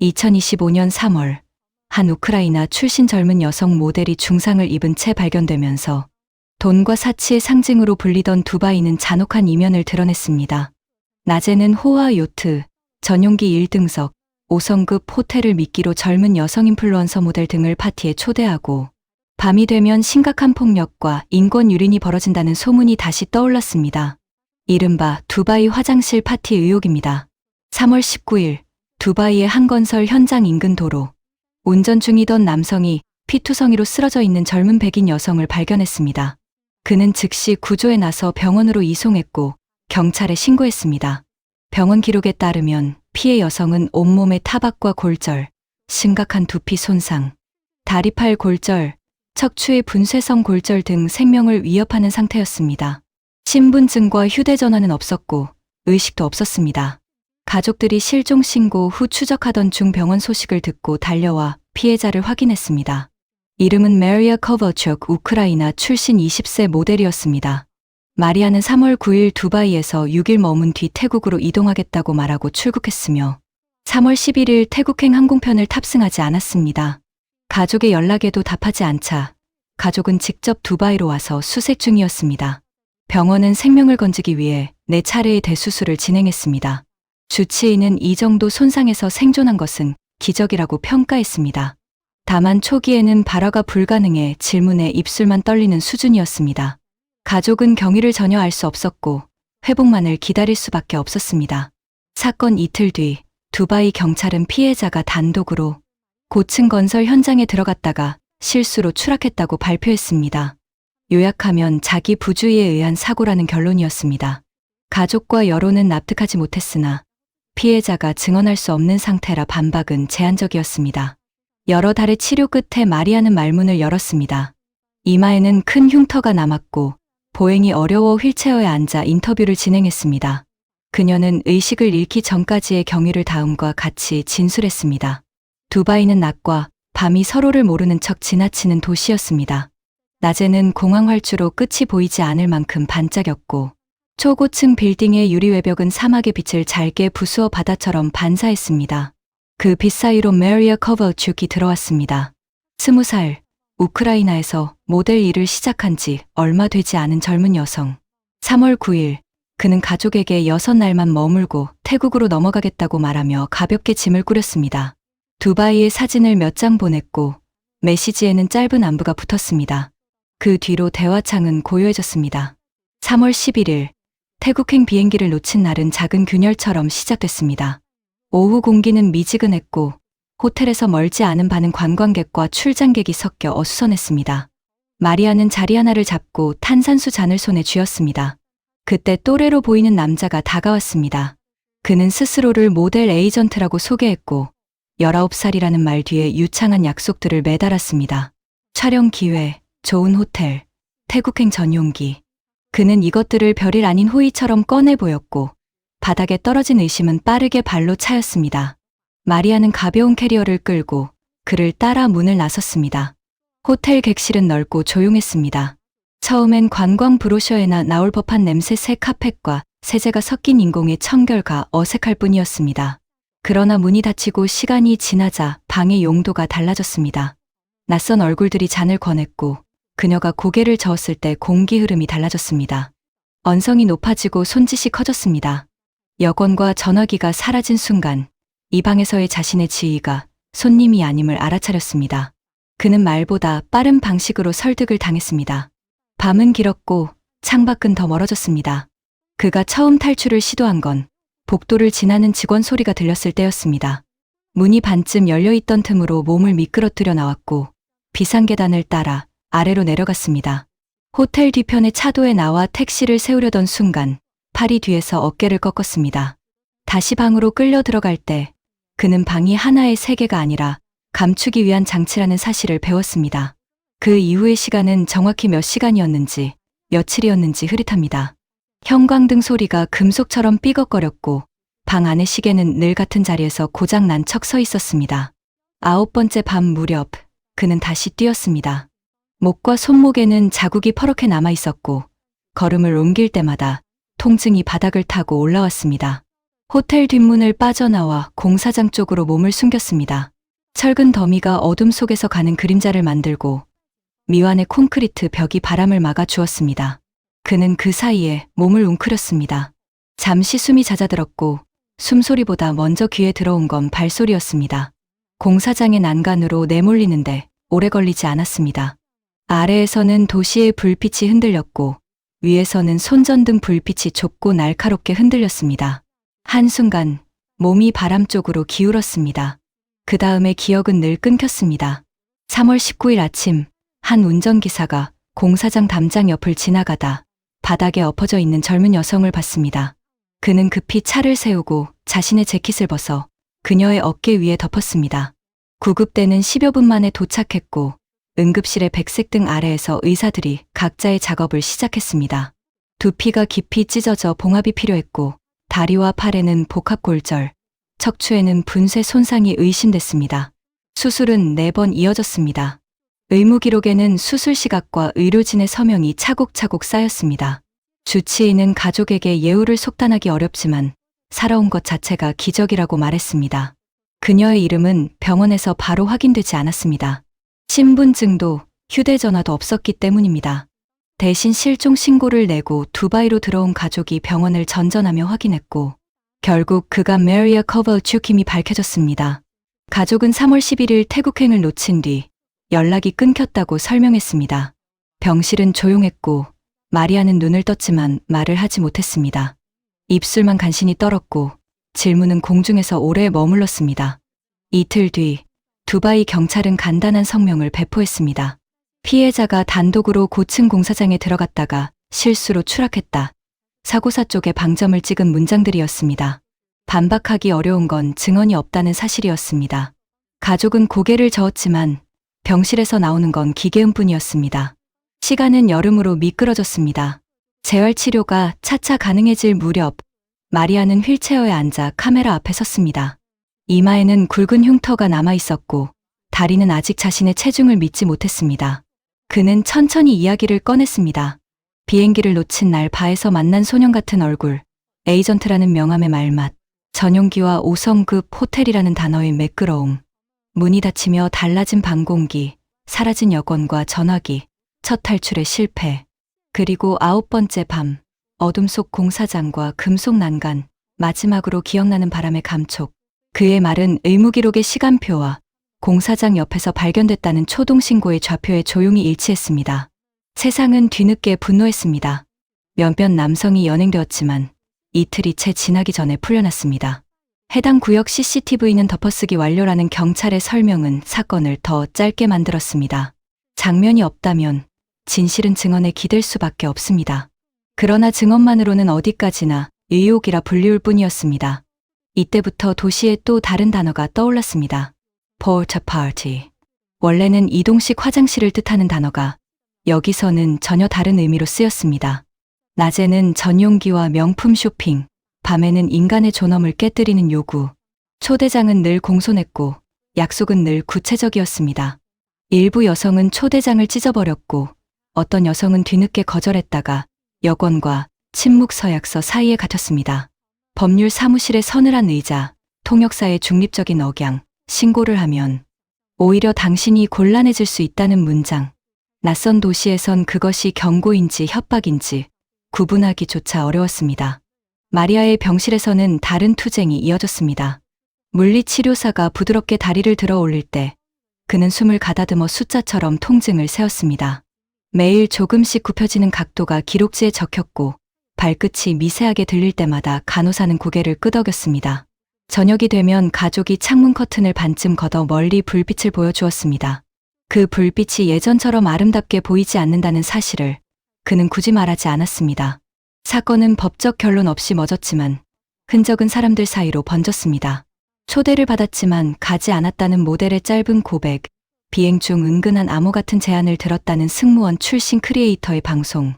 2025년 3월, 한 우크라이나 출신 젊은 여성 모델이 중상을 입은 채 발견되면서 돈과 사치의 상징으로 불리던 두바이는 잔혹한 이면을 드러냈습니다. 낮에는 호화 요트, 전용기 1등석, 5성급 호텔을 미끼로 젊은 여성 인플루언서 모델 등을 파티에 초대하고 밤이 되면 심각한 폭력과 인권 유린이 벌어진다는 소문이 다시 떠올랐습니다. 이른바 두바이 화장실 파티 의혹입니다. 3월 19일 두바이의 한 건설 현장 인근 도로. 운전 중이던 남성이 피투성이로 쓰러져 있는 젊은 백인 여성을 발견했습니다. 그는 즉시 구조에 나서 병원으로 이송했고 경찰에 신고했습니다. 병원 기록에 따르면 피해 여성은 온몸에 타박과 골절, 심각한 두피 손상, 다리팔 골절, 척추의 분쇄성 골절 등 생명을 위협하는 상태였습니다. 신분증과 휴대전화는 없었고 의식도 없었습니다. 가족들이 실종 신고 후 추적하던 중 병원 소식을 듣고 달려와 피해자를 확인했습니다. 이름은 마리아 코버축, 우크라이나 출신 20세 모델이었습니다. 마리아는 3월 9일 두바이에서 6일 머문 뒤 태국으로 이동하겠다고 말하고 출국했으며 3월 11일 태국행 항공편을 탑승하지 않았습니다. 가족의 연락에도 답하지 않자 가족은 직접 두바이로 와서 수색 중이었습니다. 병원은 생명을 건지기 위해 4차례의 대수술을 진행했습니다. 주치의는 이 정도 손상에서 생존한 것은 기적이라고 평가했습니다. 다만 초기에는 발화가 불가능해 질문에 입술만 떨리는 수준이었습니다. 가족은 경위를 전혀 알 수 없었고 회복만을 기다릴 수밖에 없었습니다. 사건 이틀 뒤 두바이 경찰은 피해자가 단독으로 고층 건설 현장에 들어갔다가 실수로 추락했다고 발표했습니다. 요약하면 자기 부주의에 의한 사고라는 결론이었습니다. 가족과 여론은 납득하지 못했으나 피해자가 증언할 수 없는 상태라 반박은 제한적이었습니다. 여러 달의 치료 끝에 마리아는 말문을 열었습니다. 이마에는 큰 흉터가 남았고 보행이 어려워 휠체어에 앉아 인터뷰를 진행했습니다. 그녀는 의식을 잃기 전까지의 경위를 다음과 같이 진술했습니다. 두바이는 낮과 밤이 서로를 모르는 척 지나치는 도시였습니다. 낮에는 공항 활주로 끝이 보이지 않을 만큼 반짝였고 초고층 빌딩의 유리 외벽은 사막의 빛을 잘게 부수어 바다처럼 반사했습니다. 그 빛 사이로 마리아 코버축이 들어왔습니다. 20살, 우크라이나에서 모델 일을 시작한 지 얼마 되지 않은 젊은 여성. 3월 9일, 그는 가족에게 6날만 머물고 태국으로 넘어가겠다고 말하며 가볍게 짐을 꾸렸습니다. 두바이의 사진을 몇 장 보냈고 메시지에는 짧은 안부가 붙었습니다. 그 뒤로 대화창은 고요해졌습니다. 3월 11일, 태국행 비행기를 놓친 날은 작은 균열처럼 시작됐습니다. 오후 공기는 미지근했고 호텔에서 멀지 않은 반은 관광객과 출장객이 섞여 어수선했습니다. 마리아는 자리 하나를 잡고 탄산수 잔을 손에 쥐었습니다. 그때 또래로 보이는 남자가 다가왔습니다. 그는 스스로를 모델 에이전트라고 소개했고 19살이라는 말 뒤에 유창한 약속들을 매달았습니다. 촬영 기회, 좋은 호텔, 태국행 전용기. 그는 이것들을 별일 아닌 호의처럼 꺼내 보였고 바닥에 떨어진 의심은 빠르게 발로 차였습니다. 마리아는 가벼운 캐리어를 끌고 그를 따라 문을 나섰습니다. 호텔 객실은 넓고 조용했습니다. 처음엔 관광 브로셔에나 나올 법한 냄새 새 카펫과 세제가 섞인 인공의 청결과 어색할 뿐이었습니다. 그러나 문이 닫히고 시간이 지나자 방의 용도가 달라졌습니다. 낯선 얼굴들이 잔을 권했고 그녀가 고개를 저었을 때 공기 흐름이 달라졌습니다. 언성이 높아지고 손짓이 커졌습니다. 여권과 전화기가 사라진 순간 이 방에서의 자신의 지위가 손님이 아님을 알아차렸습니다. 그는 말보다 빠른 방식으로 설득을 당했습니다. 밤은 길었고 창밖은 더 멀어졌습니다. 그가 처음 탈출을 시도한 건 복도를 지나는 직원 소리가 들렸을 때였습니다. 문이 반쯤 열려있던 틈으로 몸을 미끄러뜨려 나왔고 비상계단을 따라 아래로 내려갔습니다. 호텔 뒤편의 차도에 나와 택시를 세우려던 순간 팔이 뒤에서 어깨를 꺾었습니다. 다시 방으로 끌려 들어갈 때 그는 방이 하나의 세계가 아니라 감추기 위한 장치라는 사실을 배웠습니다. 그 이후의 시간은 정확히 몇 시간이었는지 며칠이었는지 흐릿합니다. 형광등 소리가 금속처럼 삐걱거렸고 방 안의 시계는 늘 같은 자리에서 고장난 척 서 있었습니다. 9번째 밤 무렵 그는 다시 뛰었습니다. 목과 손목에는 자국이 퍼렇게 남아 있었고 걸음을 옮길 때마다 통증이 바닥을 타고 올라왔습니다. 호텔 뒷문을 빠져나와 공사장 쪽으로 몸을 숨겼습니다. 철근 더미가 어둠 속에서 가는 그림자를 만들고 미완의 콘크리트 벽이 바람을 막아 주었습니다. 그는 그 사이에 몸을 웅크렸습니다. 잠시 숨이 잦아들었고 숨소리보다 먼저 귀에 들어온 건 발소리였습니다. 공사장의 난간으로 내몰리는데 오래 걸리지 않았습니다. 아래에서는 도시의 불빛이 흔들렸고 위에서는 손전등 불빛이 좁고 날카롭게 흔들렸습니다. 한순간 몸이 바람 쪽으로 기울었습니다. 그 다음에 기억은 늘 끊겼습니다. 3월 19일 아침 한 운전기사가 공사장 담장 옆을 지나가다 바닥에 엎어져 있는 젊은 여성을 봤습니다. 그는 급히 차를 세우고 자신의 재킷을 벗어 그녀의 어깨 위에 덮었습니다. 구급대는 10여 분 만에 도착했고 응급실의 백색 등 아래에서 의사들이 각자의 작업을 시작했습니다. 두피가 깊이 찢어져 봉합이 필요했고 다리와 팔에는 복합골절, 척추에는 분쇄 손상이 의심됐습니다. 수술은 4번 이어졌습니다. 의무기록에는 수술 시각과 의료진의 서명이 차곡차곡 쌓였습니다. 주치의는 가족에게 예우를 속단하기 어렵지만 살아온 것 자체가 기적이라고 말했습니다. 그녀의 이름은 병원에서 바로 확인되지 않았습니다. 신분증도 휴대전화도 없었기 때문입니다. 대신 실종 신고를 내고 두바이로 들어온 가족이 병원을 전전하며 확인했고 결국 그가 메리아 커버추킴이 밝혀졌습니다. 가족은 3월 11일 태국행을 놓친 뒤 연락이 끊겼다고 설명했습니다. 병실은 조용했고 마리아는 눈을 떴지만 말을 하지 못했습니다. 입술만 간신히 떨었고 질문은 공중에서 오래 머물렀습니다. 이틀 뒤 두바이 경찰은 간단한 성명을 배포했습니다. 피해자가 단독으로 고층 공사장에 들어갔다가 실수로 추락했다. 사고사 쪽에 방점을 찍은 문장들이었습니다. 반박하기 어려운 건 증언이 없다는 사실이었습니다. 가족은 고개를 저었지만 병실에서 나오는 건 기계음뿐이었습니다. 시간은 여름으로 미끄러졌습니다. 재활치료가 차차 가능해질 무렵 마리아는 휠체어에 앉아 카메라 앞에 섰습니다. 이마에는 굵은 흉터가 남아 있었고 다리는 아직 자신의 체중을 믿지 못했습니다. 그는 천천히 이야기를 꺼냈습니다. 비행기를 놓친 날 바에서 만난 소년 같은 얼굴, 에이전트라는 명함의 말맛, 전용기와 5성급 호텔이라는 단어의 매끄러움, 문이 닫히며 달라진 방공기, 사라진 여권과 전화기, 첫 탈출의 실패, 그리고 9번째 밤, 어둠 속 공사장과 금속 난간, 마지막으로 기억나는 바람의 감촉. 그의 말은 의무기록의 시간표와 공사장 옆에서 발견됐다는 초동신고의 좌표에 조용히 일치했습니다. 세상은 뒤늦게 분노했습니다. 몇몇 남성이 연행되었지만 이틀이 채 지나기 전에 풀려났습니다. 해당 구역 CCTV는 덮어쓰기 완료라는 경찰의 설명은 사건을 더 짧게 만들었습니다. 장면이 없다면 진실은 증언에 기댈 수밖에 없습니다. 그러나 증언만으로는 어디까지나 의혹이라 불리울 뿐이었습니다. 이때부터 도시에 또 다른 단어가 떠올랐습니다. porta party. 원래는 이동식 화장실을 뜻하는 단어가 여기서는 전혀 다른 의미로 쓰였습니다. 낮에는 전용기와 명품 쇼핑, 밤에는 인간의 존엄을 깨뜨리는 요구. 초대장은 늘 공손했고 약속은 늘 구체적이었습니다. 일부 여성은 초대장을 찢어버렸고 어떤 여성은 뒤늦게 거절했다가 여권과 침묵 서약서 사이에 갇혔습니다. 법률 사무실의 서늘한 의자, 통역사의 중립적인 억양, 신고를 하면 오히려 당신이 곤란해질 수 있다는 문장. 낯선 도시에선 그것이 경고인지 협박인지 구분하기조차 어려웠습니다. 마리아의 병실에서는 다른 투쟁이 이어졌습니다. 물리치료사가 부드럽게 다리를 들어 올릴 때 그는 숨을 가다듬어 숫자처럼 통증을 세웠습니다. 매일 조금씩 굽혀지는 각도가 기록지에 적혔고 발끝이 미세하게 들릴 때마다 간호사는 고개를 끄덕였습니다. 저녁이 되면 가족이 창문 커튼을 반쯤 걷어 멀리 불빛을 보여주었습니다. 그 불빛이 예전처럼 아름답게 보이지 않는다는 사실을 그는 굳이 말하지 않았습니다. 사건은 법적 결론 없이 멎었지만 흔적은 사람들 사이로 번졌습니다. 초대를 받았지만 가지 않았다는 모델의 짧은 고백, 비행 중 은근한 암호 같은 제안을 들었다는 승무원 출신 크리에이터의 방송,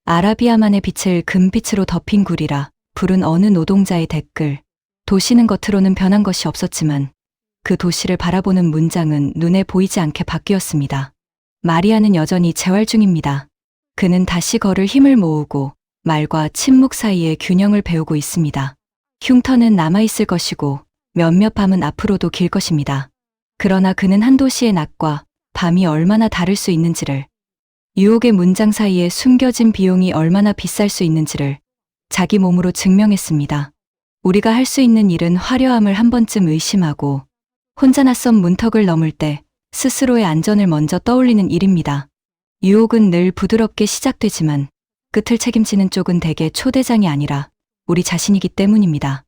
아라비아만의 빛을 금빛으로 덮인 굴이라 부른 어느 노동자의 댓글, 도시는 겉으로는 변한 것이 없었지만 그 도시를 바라보는 문장은 눈에 보이지 않게 바뀌었습니다. 마리아는 여전히 재활 중입니다. 그는 다시 걸을 힘을 모으고 말과 침묵 사이의 균형을 배우고 있습니다. 흉터는 남아있을 것이고 몇몇 밤은 앞으로도 길 것입니다. 그러나 그는 한 도시의 낮과 밤이 얼마나 다를 수 있는지를, 유혹의 문장 사이에 숨겨진 비용이 얼마나 비쌀 수 있는지를 자기 몸으로 증명했습니다. 우리가 할 수 있는 일은 화려함을 한 번쯤 의심하고 혼자 낯선 문턱을 넘을 때 스스로의 안전을 먼저 떠올리는 일입니다. 유혹은 늘 부드럽게 시작되지만 끝을 책임지는 쪽은 대개 초대장이 아니라 우리 자신이기 때문입니다.